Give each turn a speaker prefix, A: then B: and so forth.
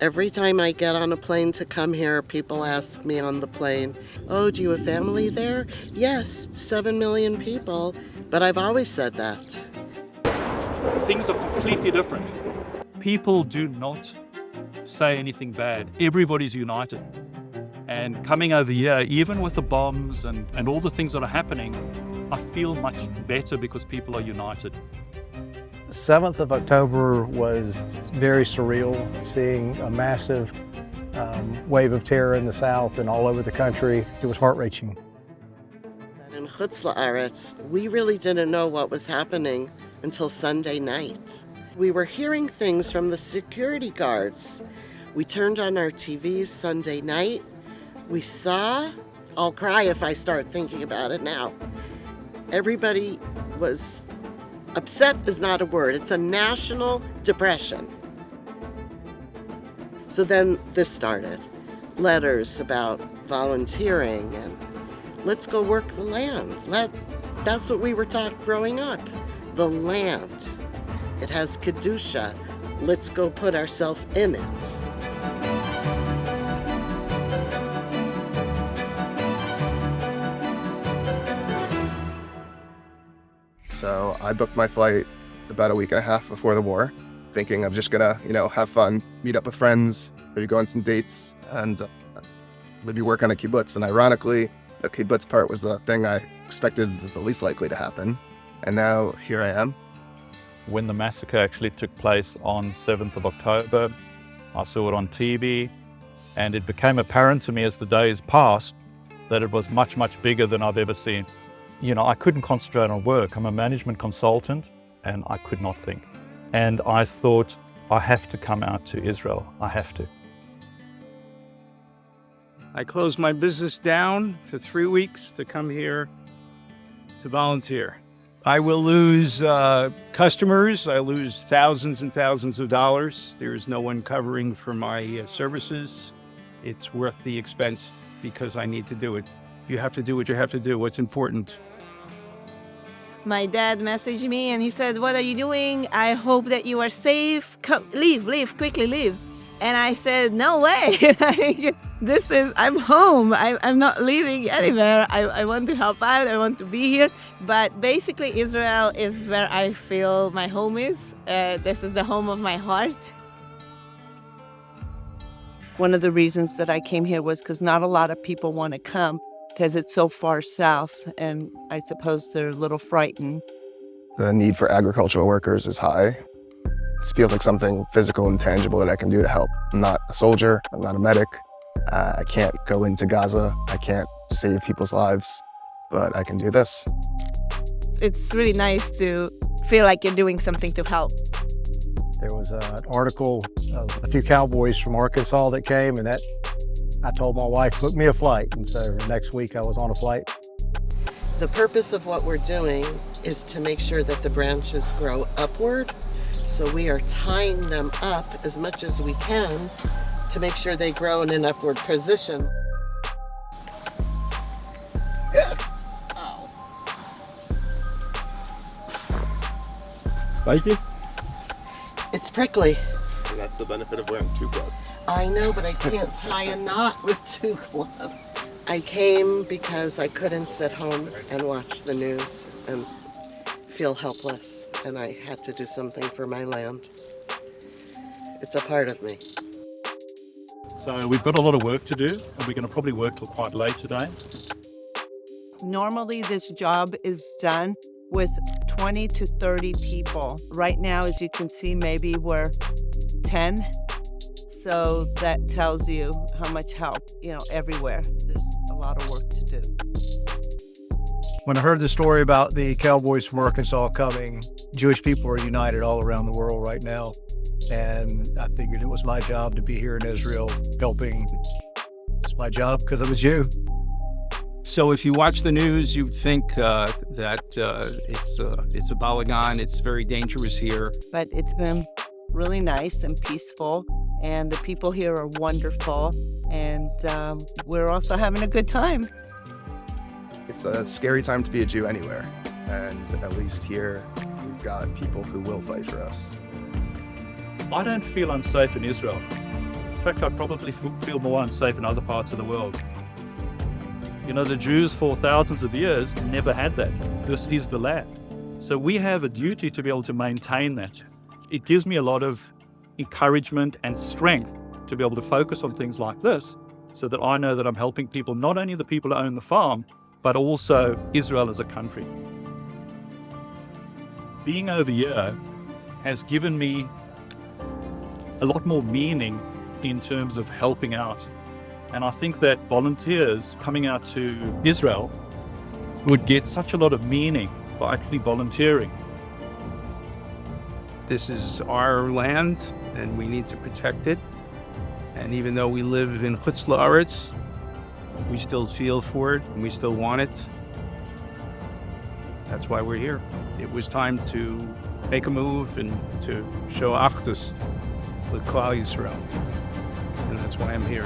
A: Every time I get on a plane to come here, people ask me on the plane, oh, do you have family there? Yes, 7 million people, but I've always said that.
B: Things are completely different. People do not say anything bad. Everybody's united. And coming over here, even with the bombs and all the things that are happening, I feel much better because people are united.
C: 7th of October was very surreal, seeing a massive wave of terror in the South and all over the country. It was heart-wrenching.
A: In Chutz La'aretz, we really didn't know what was happening until Sunday night. We were hearing things from the security guards. We turned on our TVs Sunday night. We saw, I'll cry if I start thinking about it now. Everybody was upset is not a word. It's a national depression. So then this started. Letters about volunteering and let's go work the land. That's what we were taught growing up. The land. It has Kedusha. Let's go put ourselves in it.
D: So I booked my flight about a week and a half before the war, thinking I'm just gonna, have fun, meet up with friends, maybe go on some dates, and maybe work on a kibbutz. And ironically, the kibbutz part was the thing I expected was the least likely to happen. And now here I am.
B: When the massacre actually took place on 7th of October, I saw it on TV, and it became apparent to me as the days passed that it was much, much bigger than I've ever seen. I couldn't concentrate on work. I'm a management consultant, and I could not think. And I thought, I have to come out to Israel. I have to.
E: I closed my business down for 3 weeks to come here to volunteer. I will lose customers. I lose thousands and thousands of dollars. There's no one covering for my services. It's worth the expense because I need to do it. You have to do what you have to do, what's important.
F: My dad messaged me and he said, what are you doing? I hope that you are safe. Come, leave, quickly leave. And I said, no way. I'm home. I'm not leaving anywhere. I want to help out. I want to be here. But basically, Israel is where I feel my home is. This is the home of my heart.
G: One of the reasons that I came here was because not a lot of people want to come because it's so far south, and I suppose they're a little frightened.
D: The need for agricultural workers is high. It feels like something physical and tangible that I can do to help. I'm not a soldier, I'm not a medic. I can't go into Gaza, I can't save people's lives, but I can do this.
F: It's really nice to feel like you're doing something to help.
C: There was an article of a few cowboys from Arkansas that came, and I told my wife, book me a flight. And so next week I was on a flight.
A: The purpose of what we're doing is to make sure that the branches grow upward. So we are tying them up as much as we can to make sure they grow in an upward position.
B: Spiky?
A: It's prickly.
D: And that's the benefit of wearing 2 gloves.
A: I know, but I can't tie a knot with 2 gloves. I came because I couldn't sit home and watch the news and feel helpless, and I had to do something for my land. It's a part of me.
B: So we've got a lot of work to do, and we're going to probably work till quite late today.
G: Normally this job is done with 20 to 30 people. Right now, as you can see, maybe we're 10. So that tells you how much help, everywhere. There's a lot of work to do.
C: When I heard the story about the cowboys from Arkansas coming, Jewish people are united all around the world right now. And I figured it was my job to be here in Israel helping. It's my job because I'm a Jew.
E: So if you watch the news, you'd think that it's a balagan, it's very dangerous here.
G: But it's been really nice and peaceful, and the people here are wonderful, and we're also having a good time.
D: It's a scary time to be a Jew anywhere, and at least here we've got people who will fight for us.
B: I don't feel unsafe in Israel. In fact, I probably feel more unsafe in other parts of the world. You know, the Jews for thousands of years never had that. This is the land. So we have a duty to be able to maintain that. It gives me a lot of encouragement and strength to be able to focus on things like this, so that I know that I'm helping people, not only the people who own the farm, but also Israel as a country. Being over here has given me a lot more meaning in terms of helping out. And I think that volunteers coming out to Israel would get such a lot of meaning by actually volunteering.
E: This is our land, and we need to protect it. And even though we live in Chutz La'aretz, we still feel for it, and we still want it. That's why we're here. It was time to make a move and to show Achdus with Klal Yisrael. And that's why I'm here.